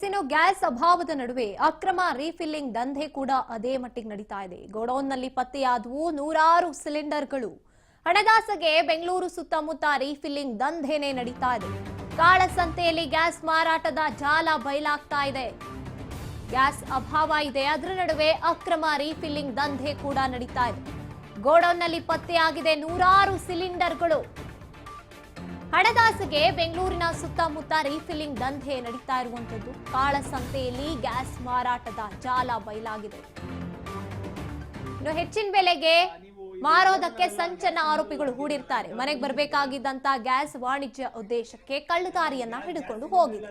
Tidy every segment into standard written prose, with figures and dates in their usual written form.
ಇನ್ನು ಗ್ಯಾಸ್ ಅಭಾವದ ನಡುವೆ ಅಕ್ರಮ ರೀಫಿಲ್ಲಿಂಗ್ ದಂಧೆ ಕೂಡ ಅದೇ ಮಟ್ಟಿಗೆ ನಡೀತಾ ಇದೆ. ಗೋಡೌನ್ನಲ್ಲಿ ಪತ್ತೆಯಾದವು ನೂರಾರು ಸಿಲಿಂಡರ್ಗಳು. ಹಣದಾಸೆಗೆ ಬೆಂಗಳೂರು ಸುತ್ತಮುತ್ತ ರೀಫಿಲ್ಲಿಂಗ್ ದಂಧೆನೇ ನಡೀತಾ ಇದೆ. ಕಾಳಸಂತೆಯಲ್ಲಿ ಗ್ಯಾಸ್ ಮಾರಾಟದ ಜಾಲ ಬಯಲಾಗ್ತಾ ಇದೆ. ಗ್ಯಾಸ್ ಅಭಾವ ಇದೆ, ಅದರ ನಡುವೆ ಅಕ್ರಮ ರೀಫಿಲ್ಲಿಂಗ್ ದಂಧೆ ಕೂಡ ನಡೀತಾ ಇದೆ. ಗೋಡೌನ್ನಲ್ಲಿ ಪತ್ತೆಯಾಗಿದೆ ನೂರಾರು ಸಿಲಿಂಡರ್ಗಳು. ಹಣದಾಸೆಗೆ ಬೆಂಗಳೂರಿನ ಸುತ್ತಮುತ್ತ ರೀಫಿಲ್ಲಿಂಗ್ ದಂಧೆ ನಡೀತಾ ಇರುವಂತದ್ದು. ಕಾಳಸಂತೆಯಲ್ಲಿ ಗ್ಯಾಸ್ ಮಾರಾಟದ ಜಾಲ ಬಯಲಾಗಿದೆ. ಇನ್ನು ಹೆಚ್ಚಿನ ಬೆಲೆಗೆ ಮಾರೋದಕ್ಕೆ ಸಂಚನ ಆರೋಪಿಗಳು ಹೂಡಿರ್ತಾರೆ. ಮನೆಗೆ ಬರಬೇಕಾಗಿದ್ದಂತ ಗ್ಯಾಸ್ ವಾಣಿಜ್ಯ ಉದ್ದೇಶಕ್ಕೆ ಕಳ್ಳದಾರಿಯನ್ನ ಹಿಡಿದುಕೊಂಡು ಹೋಗಿದೆ.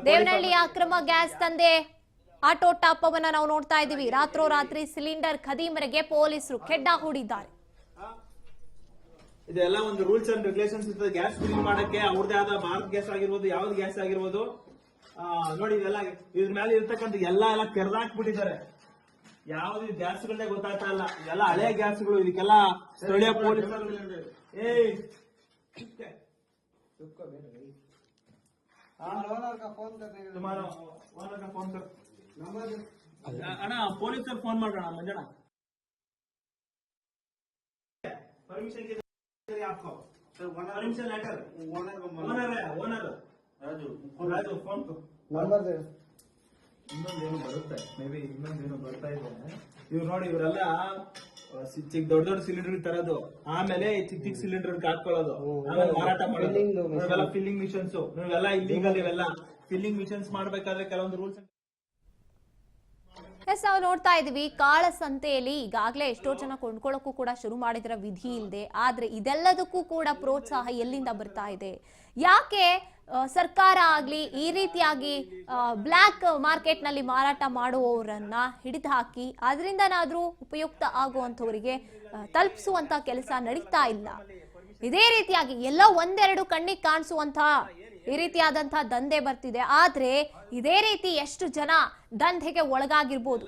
ದೇವನಹಳ್ಳಿಯ ಅಕ್ರಮ ಗ್ಯಾಸ್ ದಂಧೆ ಆಟೋಟಾಪವನ್ನ ನಾವು ನೋಡ್ತಾ ಇದ್ದೀವಿ. ರಾತ್ರೋರಾತ್ರಿ ಸಿಲಿಂಡರ್ ಖದೀಮರಿಗೆ ಪೊಲೀಸರು ಕೆಡ್ಡ ಹೂಡಿದ್ದಾರೆ. ಇದೆಲ್ಲ ಒಂದು ರೂಲ್ಸ್ ಅಂಡ್ ರೆಗ್ಯುಲೇಷನ್ಸ್ ಇರ್ತದೆ. ಗ್ಯಾಸ್ ಫಿಲ್ ಮಾಡಕ್ಕೆ ಅವ್ರದೇ ಆದ ಭಾರತ್ ಗ್ಯಾಸ್ ಆಗಿರ್ಬೋದು, ಯಾವ್ದು ಗ್ಯಾಸ್ ಆಗಿರ್ಬೋದು. ನೋಡಿ ಇದೆಲ್ಲ ಇದ್ರ ಮೇಲೆ ಇರ್ತಕ್ಕಂಥ ಎಲ್ಲ ಕೆರೆದಾಕ್ಬಿಟ್ಟಿದ್ದಾರೆ. ಯಾವ್ದು ಗ್ಯಾಸ್ಗಳನ್ನೇ ಗೊತ್ತಾಗ್ತಾ ಇಲ್ಲ. ಇದೆಲ್ಲ ಹಳೆ ಗ್ಯಾಸ್ಗಳು. ಇದಕ್ಕೆಲ್ಲ ಸ್ಥಳೀಯ ಪೊಲೀಸ್ ಅಣ್ಣ ಪೊಲೀಸರು ಫೋನ್ ಮಾಡೋಣ ಮಂಜಣ್ಣ. परमिशन आपको परमिशन लेटर ओनर है ओनर राजू फोन को नंबर दे. ಇನ್ನೊಂದೇನು ಬರುತ್ತೆ, ಮೇ ಬಿ ಇನ್ನೊಂದೇನು ಬರ್ತಾ ಇದೆ. ಇವ್ರು ನೋಡಿ, ಇವರೆಲ್ಲ ಚಿಕ್ಕ ದೊಡ್ಡ ಸಿಲಿಂಡರ್ ತರೋದು, ಆಮೇಲೆ ಚಿಕ್ಕ ಸಿಲಿಂಡರ್ ಹಾಕೊಳ್ಳೋದು, ಆಮೇಲೆ ಮಾರಾಟ ಮಾಡೋದು. ಇವೆಲ್ಲ ಫಿಲ್ಲಿಂಗ್ ಮಿಷನ್ಸ್, ಇವೆಲ್ಲ ಇಲ್ಲಿಗಲ್. ಇವೆಲ್ಲ ಫಿಲ್ಲಿಂಗ್ ಮಿಷನ್ಸ್ ಮಾಡ್ಬೇಕಾದ್ರೆ ಕೆಲವೊಂದು ರೂಲ್ಸ್. ನಾವು ನೋಡ್ತಾ ಇದೀವಿ, ಕಾಳಸಂತೆಯಲ್ಲಿ ಈಗಾಗಲೇ ಎಷ್ಟೋ ಜನ ಕೊಂಡ್ಕೊಳ್ಳೋಕ್ಕೂ ಕೂಡ ಶುರು ಮಾಡಿದ್ರ ವಿಧಿ ಇಲ್ಲದೆ. ಆದ್ರೆ ಇದೆಲ್ಲದಕ್ಕೂ ಕೂಡ ಪ್ರೋತ್ಸಾಹ ಎಲ್ಲಿಂದ ಬರ್ತಾ ಇದೆ? ಯಾಕೆ ಸರ್ಕಾರ ಆಗ್ಲಿ ಈ ರೀತಿಯಾಗಿ ಬ್ಲ್ಯಾಕ್ ಮಾರ್ಕೆಟ್ ನಲ್ಲಿ ಮಾರಾಟ ಮಾಡುವವರನ್ನ ಹಿಡಿದು ಹಾಕಿ ಅದರಿಂದನಾದ್ರೂ ಉಪಯುಕ್ತ ಆಗುವಂತವರಿಗೆ ತಲುಪಿಸುವಂತ ಕೆಲಸ ನಡೀತಾ ಇಲ್ಲ? ಇದೇ ರೀತಿಯಾಗಿ ಎಲ್ಲ ಒಂದೆರಡು ಕಣ್ಣಿಗೆ ಕಾಣಿಸುವಂತ ಈ ರೀತಿಯಾದಂತಹ ದಂಧೆ ಬರ್ತಿದೆ. ಆದ್ರೆ ಇದೇ ರೀತಿ ಎಷ್ಟು ಜನ ದಂಧೆಗೆ ಒಳಗಾಗಿರ್ಬೋದು?